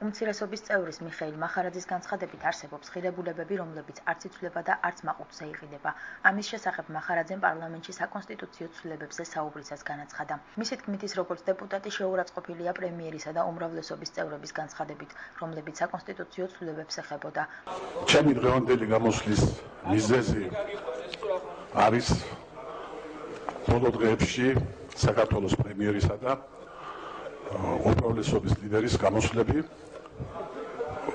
უმცირესობის წევრის მიხეილ მახარაძის განცხადებით არსებობს ღირებულებები, რომლებიც არც იცვლება და არც მაყუთზე იყიდება. ამის შესახებ მახარაძემ პარლამენტში საკონსტიტუციო ცვლილებებზე საუბრისას განაცხადა. მისი თქმით, ის როგორც დეპუტატი შეურაცხყოფილია პრემიერისა და უმრავლესობის წევრების განცხადებით, რომლებიც საკონსტიტუციო ცვლილებებს ეხებოდა. ჩემი დღევანდელი გამოსვლის მიზეზი არის ბოლო დღეებში საქართველოს პრემიერისა და უმრავლესობის ლიდერის გამოსვლები,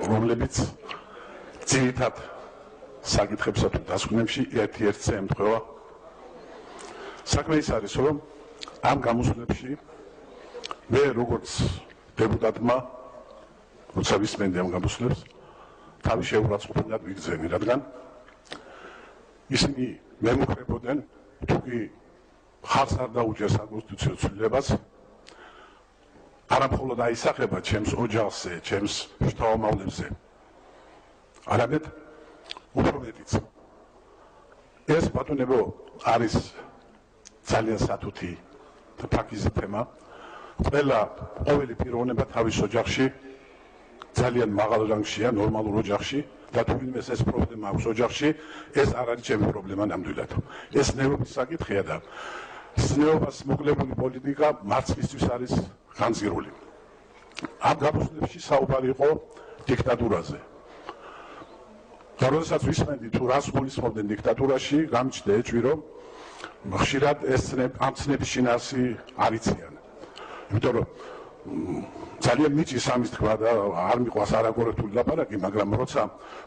რომლებიც ძირითად საკითხებსა თუ დასკვნებში ერთ-ერთზე ემთხვევა. საქმე ის არის, რომ ამ გამოსვლებში მე როგორც დეპუტატმა, როცა ვისმენდი ამ გამოსვლებს, თავი შეურაცხყოფილად ვიგრძენი, რადგან ისინი მემუქრებოდნენ, თუ კი ხალხს არ დაუჭერს საკონსტიტუციო ცვლილებას, არა მხოლოდ აისახება ჩემს ოჯახზე, ჩემს შთამომავლებზე, არამედ უფრო მეტიც. ეს ბატონებო არის ძალიან სათუთი და ფაქიზი თემა. ყოველი პიროვნება თავის ოჯახში ძალიან მაღალ რანგშია, ნორმალურ ოჯახში და თუ ვინმეს ეს პრობლემა აქვს ოჯახში, ეს არ არის ჩემი პრობლემა ნამდვილად. ეს ნეობის საკითხია და ნეობას მოკლებული პოლიტიკა მარცხისთვის არის განზირული. ამ გამოსვლებში საუბარი იყო დიქტატურაზე. და როდესაც ვისმენდი თუ რას გულისხმობდნენ დიქტატურაში, გამჩნდა ეჭვი, რომ ხშირად ამ ცნების შინაარსი არ იციან. იმიტომ რომ ძალიან მიჭის ამის თქვა და არ მიყვას არაკორექტული ლაპარაკი, მაგრამ როცა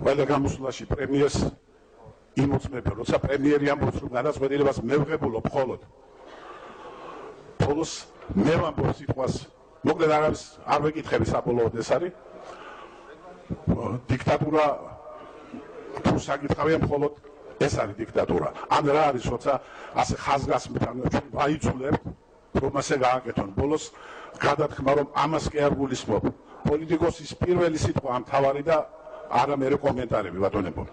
ყველა გამოსვლაში პრემიერს იმოწმებენ, როცა პრემიერი ამბობს, რომ გადაწყვეტილებას მე ვღებულობ მხოლოდ ბოლოს მე ვამბობ სიტყვას, მოკლედ არ ვეკითხები საბოლოოდ ეს არის დიქტატურა თუ საკითხავია მხოლოდ ეს არის დიქტატურა. ან რა არის, როცა ასე ხაზგასმით ვაიცულებთ, რომ ასე გააკეთონ. ბოლოს გადათქმა, რომ ამას კი არ გულისხმობ. პოლიტიკოსის პირველი სიტყვა ამ თავარი და არა მერე კომენტარები, ბატონებო.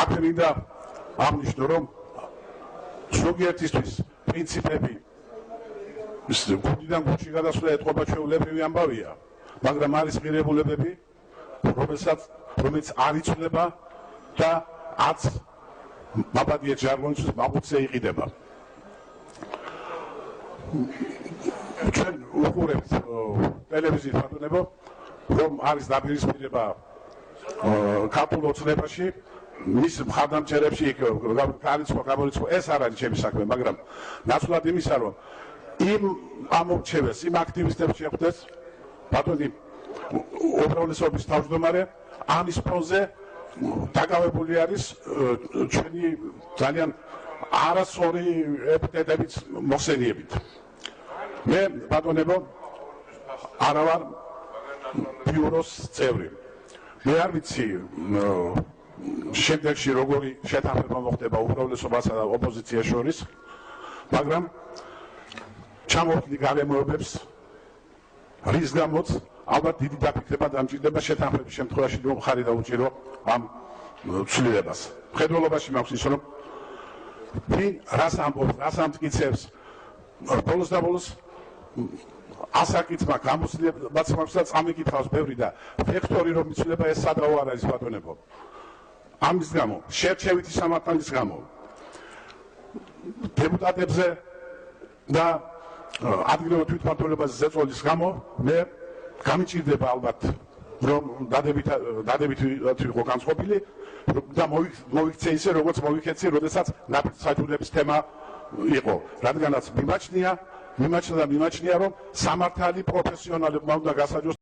აქ მინდა აღნიშნო, რომ ზოგიერთისთვის პრინციპები გუდიდან გუდში გადასვლა ეთყობა ჩვეულებრივი ამბავია, მაგრამ არის ღირებულებები, რომელიც არ იცვლება და არც მაბადია ჟარგონით მაყუთზე იყიდება. ჩვენ უყურებთ ტელევიზიის ბატონებო, რომ არის დაპირისპირება ქართულ ოცნებაში, მის მხარდამჭერებში გამორიცხვა, ეს არ არის ჩემი საქმე, მაგრამ ნაცვლად იმისა, რომ იმ ამორჩევეს, იმ აქტივისტებს შეხვდეს ბატონი უმრავლესობის თავმჯდომარე, ამის ფონზე დაკავებული არის ჩვენი ძალიან არასწორი ეპიტეტებით მოხსენიებით. მე ბატონებო არა ვარ ბიუროს წევრი. მე არ ვიცი შემდეგში როგორი შეთანხმება მოხდება უმრავლესობასა და ოპოზიციას შორის, მაგრამ ჩამოვთვლი გარემოებებს, რის გამოც ალბათ დიდი დაფიქრება დამჭირდება შეთანხმების შემთხვევაში, რომ მხარი დაუჭირო ამ ცვლილებას. მხედველობაში მაქვს ის, რომ ვინ რას ამბობს, რას ამტკიცებს, ბოლოს და ბოლოს ასაკითხმა გამოსვლებაც მაქვს და წამიკითხავს ბევრი და ფექტორი რომ იცვლება ეს სადავო არ არის ბატონებო. ამის გამო, შერჩევითი სამართლის გამო, დეპუტატებზე და ადგილობრივ თვითმმართველობაზე ზეწოლის გამო მე გამიჭირდება ალბათ რომ დადებითი იყო განწყობილი და მოვიქცე ისე როგორც მოვიქეცი, როდესაც ნაფთსაჯულების თემა იყო, რადგანაც მიმაჩნია რომ სამართალი პროფესიონალებმა უნდა გასაჯოს